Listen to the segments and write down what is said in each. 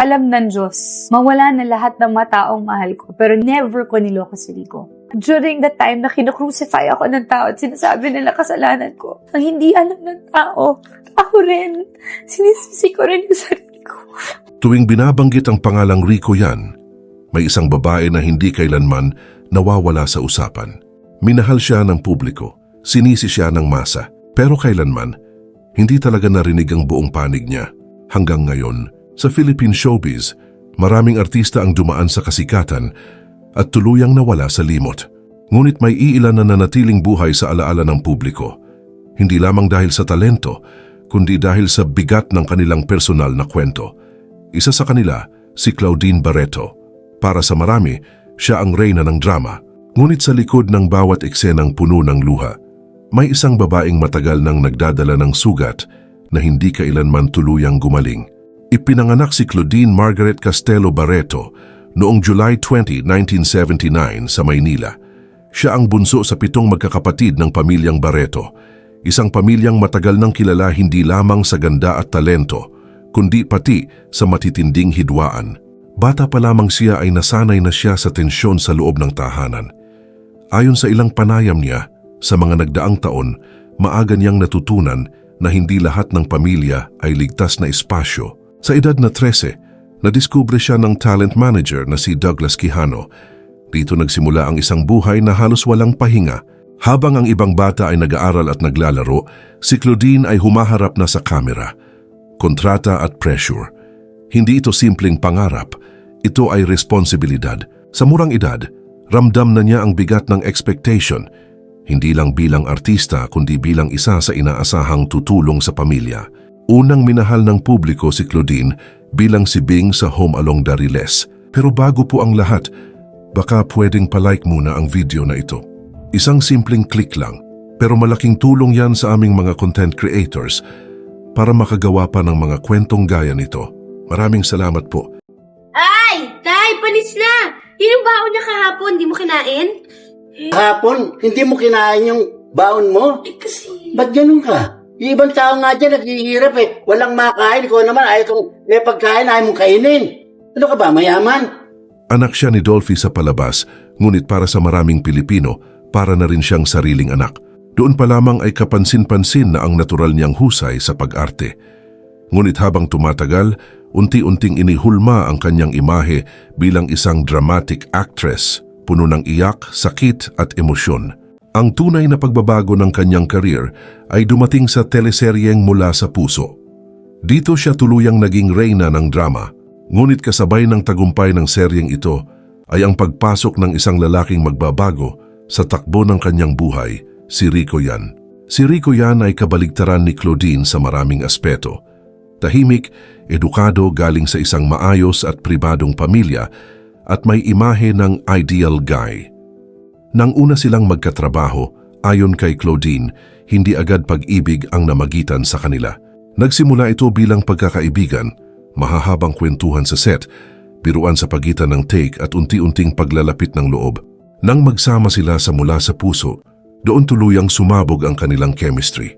Alam ng Diyos, mawala na lahat ng mga taong mahal ko, pero never ko niloko si Rico. During the time na kinukrucify ako ng tao at sinasabi nila kasalanan ko, ang hindi alam ng tao, ako rin, sinisisi ko rin yung sarili ko. Tuwing binabanggit ang pangalang Rico Yan, may isang babae na hindi kailanman nawawala sa usapan. Minahal siya ng publiko, sinisi siya ng masa, pero kailanman, hindi talaga narinig ang buong panig niya. Hanggang ngayon, sa Philippine showbiz, maraming artista ang dumaan sa kasikatan at tuluyang nawala sa limot. Ngunit may iilan na nanatiling buhay sa alaala ng publiko. Hindi lamang dahil sa talento, kundi dahil sa bigat ng kanilang personal na kwento. Isa sa kanila, si Claudine Barreto. Para sa marami, siya ang reyna ng drama. Ngunit sa likod ng bawat eksenang puno ng luha, may isang babaeng matagal nang nagdadala ng sugat na hindi kailanman tuluyang gumaling. Ipinanganak si Claudine Margaret Castelo Barreto noong July 20, 1979 sa Maynila. Siya ang bunso sa 7 magkakapatid ng pamilyang Barreto, isang pamilyang matagal nang kilala hindi lamang sa ganda at talento, kundi pati sa matitinding hidwaan. Bata pa lamang siya ay nasanay na siya sa tensyon sa loob ng tahanan. Ayon sa ilang panayam niya, sa mga nagdaang taon, maaga niyang natutunan na hindi lahat ng pamilya ay ligtas na espasyo. Sa edad na 13, nadiskubre siya ng talent manager na si Douglas Quijano. Dito nagsimula ang isang buhay na halos walang pahinga. Habang ang ibang bata ay nag-aaral at naglalaro, si Claudine ay humaharap na sa kamera. Kontrata at pressure. Hindi ito simpleng pangarap, ito ay responsibilidad. Sa murang edad, ramdam na niya ang bigat ng expectation, hindi lang bilang artista kundi bilang isa sa inaasahang tutulong sa pamilya. Unang minahal ng publiko si Claudine bilang si Bing sa Home Along Dariles. Pero bago po ang lahat, baka pwedeng palike muna ang video na ito. Isang simpleng click lang, pero malaking tulong yan sa aming mga content creators para makagawa pa ng mga kwentong gaya nito. Maraming salamat po. Ay! Tay, panis na! Yung baon niya kahapon, di mo kinain? Hapon, hindi mo kinain yung baon mo? Kasi... Ba't ganun ka? Yung ibang tao nga dyan naghihirap Walang makain. Ikaw naman ayaw kong may pagkain, ayaw mong kainin. Ano ka ba, mayaman? Anak siya ni Dolphy sa palabas, ngunit para sa maraming Pilipino, para na rin siyang sariling anak. Doon pa lamang ay kapansin-pansin na ang natural niyang husay sa pag-arte. Ngunit habang tumatagal, unti-unting inihulma ang kanyang imahe bilang isang dramatic actress, puno ng iyak, sakit at emosyon. Ang tunay na pagbabago ng kanyang career ay dumating sa teleseryeng Mula sa Puso. Dito siya tuluyang naging reyna ng drama, ngunit kasabay ng tagumpay ng seryeng ito ay ang pagpasok ng isang lalaking magbabago sa takbo ng kanyang buhay, si Rico Yan. Si Rico Yan ay kabaligtaran ni Claudine sa maraming aspeto. Tahimik, edukado galing sa isang maayos at pribadong pamilya at may imahe ng ideal guy. Nang una silang magkatrabaho, ayon kay Claudine, hindi agad pag-ibig ang namagitan sa kanila. Nagsimula ito bilang pagkakaibigan, mahahabang kwentuhan sa set, biruan sa pagitan ng take at unti-unting paglalapit ng loob. Nang magsama sila sa Mula sa Puso, doon tuluyang sumabog ang kanilang chemistry.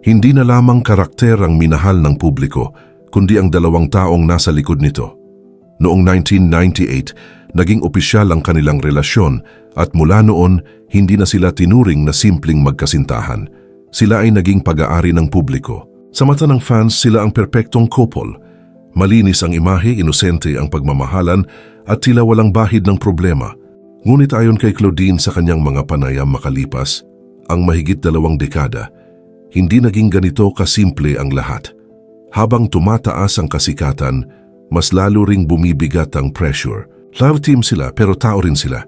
Hindi na lamang karakter ang minahal ng publiko, kundi ang dalawang taong nasa likod nito. Noong 1998, naging opisyal ang kanilang relasyon at mula noon, hindi na sila tinuring na simpleng magkasintahan. Sila ay naging pag-aari ng publiko. Sa mata ng fans, sila ang perpektong couple. Malinis ang imahe, inosente ang pagmamahalan at tila walang bahid ng problema. Ngunit ayon kay Claudine sa kanyang mga panayam makalipas, ang mahigit 2 dekada, hindi naging ganito kasimple ang lahat. Habang tumataas ang kasikatan, mas lalo ring bumibigat ang pressure. Love team sila pero tao rin sila.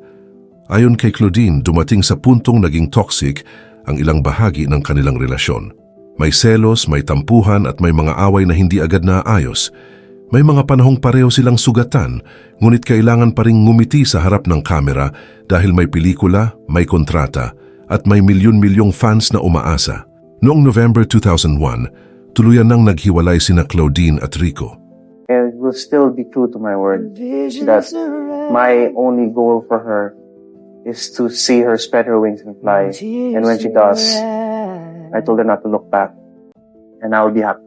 Ayon kay Claudine, dumating sa puntong naging toxic ang ilang bahagi ng kanilang relasyon. May selos, may tampuhan at may mga away na hindi agad naayos. May mga panahong pareho silang sugatan, ngunit kailangan pa ring ngumiti sa harap ng kamera dahil may pelikula, may kontrata at may milyon-milyong fans na umaasa. Noong November 2001, tuluyan nang naghiwalay sina Claudine at Rico. I will still be true to my word that my only goal for her is to see her spread her wings and fly. And when she does, I told her not to look back and I will be happy.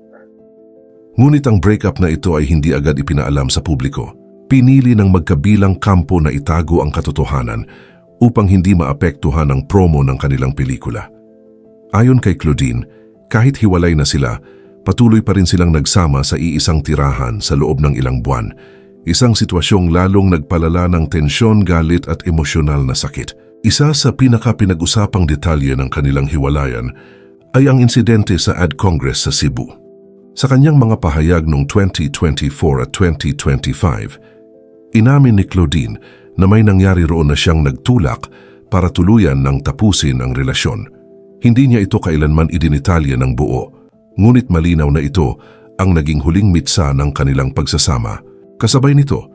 Ngunit ang breakup na ito ay hindi agad ipinaalam sa publiko. Pinili ng magkabilang kampo na itago ang katotohanan upang hindi maapektuhan ang promo ng kanilang pelikula. Ayon kay Claudine, kahit hiwalay na sila, patuloy pa rin silang nagsama sa iisang tirahan sa loob ng ilang buwan. Isang sitwasyong lalong nagpalala ng tensyon, galit at emosyonal na sakit. Isa sa pinaka-pinag-usapang detalye ng kanilang hiwalayan ay ang insidente sa Ad Congress sa Cebu. Sa kanyang mga pahayag noong 2024 at 2025, inamin ni Claudine na may nangyari roon na siyang nagtulak para tuluyan ng tapusin ang relasyon. Hindi niya ito kailanman idinitalya ng buo, ngunit malinaw na ito ang naging huling mitsa ng kanilang pagsasama. Kasabay nito,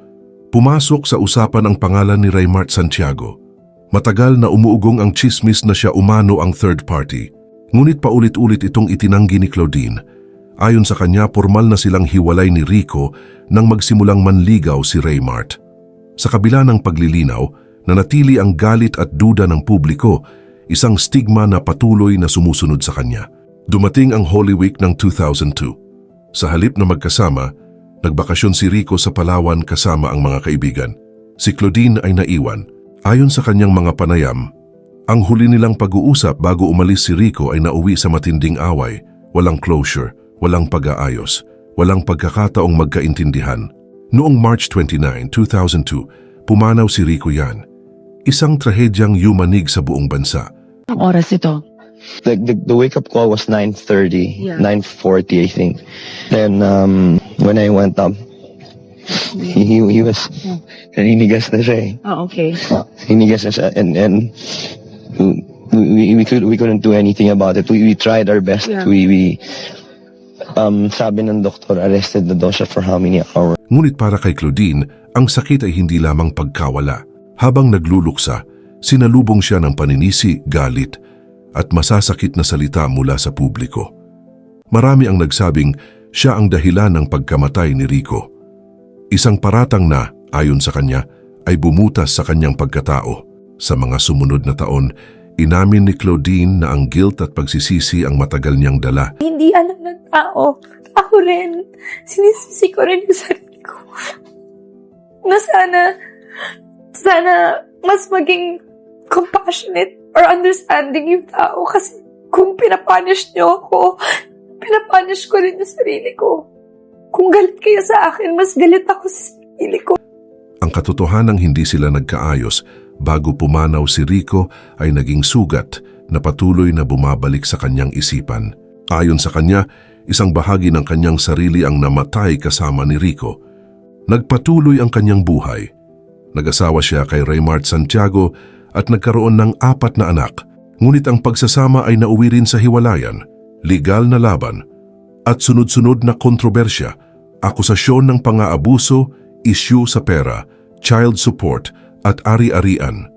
pumasok sa usapan ang pangalan ni Raymart Santiago. Matagal na umuugong ang chismis na siya umano ang third party, ngunit paulit-ulit itong itinanggi ni Claudine. Ayon sa kanya, formal na silang hiwalay ni Rico nang magsimulang manligaw si Raymart. Sa kabila ng paglilinaw, nanatili ang galit at duda ng publiko, isang stigma na patuloy na sumusunod sa kanya. Dumating ang Holy Week ng 2002. Sa halip na magkasama, nagbakasyon si Rico sa Palawan kasama ang mga kaibigan. Si Claudine ay naiwan. Ayon sa kanyang mga panayam, ang huli nilang pag-uusap bago umalis si Rico ay nauwi sa matinding away, walang closure, walang pag-aayos, walang pagkakataong magkaintindihan. Noong March 29, 2002, pumanaw si Rico Yan. Isang trahedyang yumanig sa buong bansa. Ang oras ito? The wake-up call was 9:30, Yeah. 9:40 I think. Then when I went up, he was, hinigas na siya eh. Oh, okay. Hinigas na siya and we couldn't do anything about it. We tried our best. Yeah. We sabi ng doktor, arrested na daw siya for how many hours. Ngunit para kay Claudine, ang sakit ay hindi lamang pagkawala. Habang nagluluksa, sinalubong siya ng paninisi, galit, at masasakit na salita mula sa publiko. Marami ang nagsabing siya ang dahilan ng pagkamatay ni Rico. Isang paratang na, ayon sa kanya, ay bumutas sa kanyang pagkatao. Sa mga sumunod na taon, inamin ni Claudine na ang guilt at pagsisisi ang matagal niyang dala. Hindi alam ng tao. Ako rin. Sinisisi ko rin yung sarili ko. Na sana mas maging compassionate or understanding yung tao. Kasi kung pinapunish niyo ako, pinapunish ko rin yung sarili ko. Kung galit kayo sa akin, mas galit ako sa sarili ko. Ang katotohanang hindi sila nagkaayos bago pumanaw si Rico ay naging sugat na patuloy na bumabalik sa kanyang isipan. Ayon sa kanya, isang bahagi ng kanyang sarili ang namatay kasama ni Rico. Nagpatuloy ang kanyang buhay. Nag-asawa siya kay Raymart Santiago at nagkaroon ng 4 na anak. Ngunit ang pagsasama ay nauwi rin sa hiwalayan, legal na laban, at sunod-sunod na kontrobersya, akusasyon ng pang-aabuso, issue sa pera, child support, at ari-arian.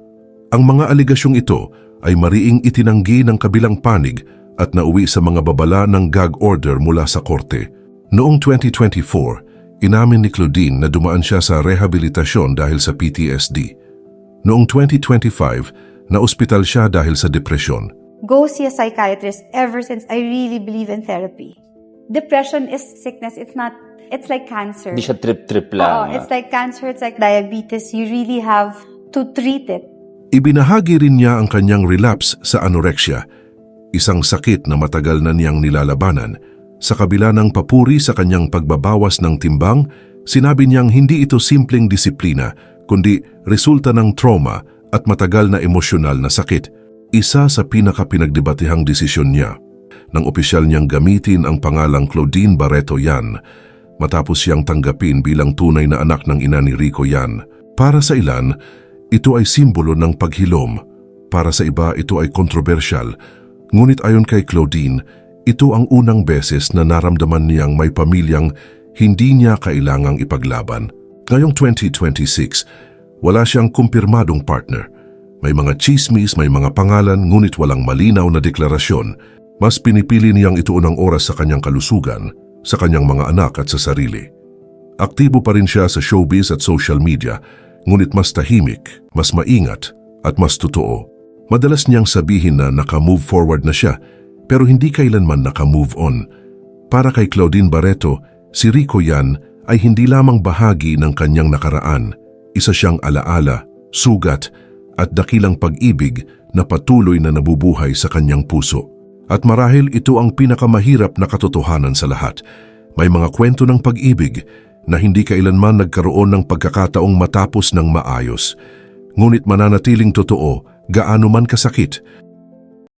Ang mga aligasyong ito ay mariing itinanggi ng kabilang panig at nauwi sa mga babala ng gag order mula sa korte. Noong 2024, inamin ni Claudine na dumaan siya sa rehabilitasyon dahil sa PTSD. Noong 2025, naospital siya dahil sa depresyon. Go see a psychiatrist ever since I really believe in therapy. Depression is sickness. It's like cancer. Hindi siya trip-trip Oo, lang. it's like cancer, it's like diabetes. You really have to treat it. Ibinahagi rin niya ang kanyang relapse sa anorexia, isang sakit na matagal na niyang nilalabanan. Sa kabila ng papuri sa kanyang pagbabawas ng timbang, sinabi niyang hindi ito simpleng disiplina, kundi resulta ng trauma at matagal na emosyonal na sakit. Isa sa pinaka-pinagdebatehang desisyon niya, nang opisyal niyang gamitin ang pangalang Claudine Barreto Yan, matapos siyang tanggapin bilang tunay na anak ng ina ni Rico Yan. Para sa ilan, ito ay simbolo ng paghilom. Para sa iba, ito ay kontrobersyal. Ngunit ayon kay Claudine, ito ang unang beses na naramdaman niyang may pamilyang hindi niya kailangang ipaglaban. Ngayong 2026, wala siyang kumpirmadong partner. May mga chismis, may mga pangalan, ngunit walang malinaw na deklarasyon. Mas pinipili niyang ituon ang oras sa kanyang kalusugan, sa kanyang mga anak at sa sarili. Aktibo pa rin siya sa showbiz at social media, ngunit mas tahimik, mas maingat, at mas totoo. Madalas niyang sabihin na naka-move forward na siya, pero hindi kailanman naka-move on. Para kay Claudine Barreto, Si Rico yan ay hindi lamang bahagi ng kanyang nakaraan, isa siyang alaala, sugat at dakilang pag-ibig na patuloy na nabubuhay sa kanyang puso. At marahil ito ang pinakamahirap na katotohanan sa lahat. May mga kwento ng pag-ibig na hindi kailanman nagkaroon ng pagkakataong matapos ng maayos. Ngunit mananatiling totoo gaano man kasakit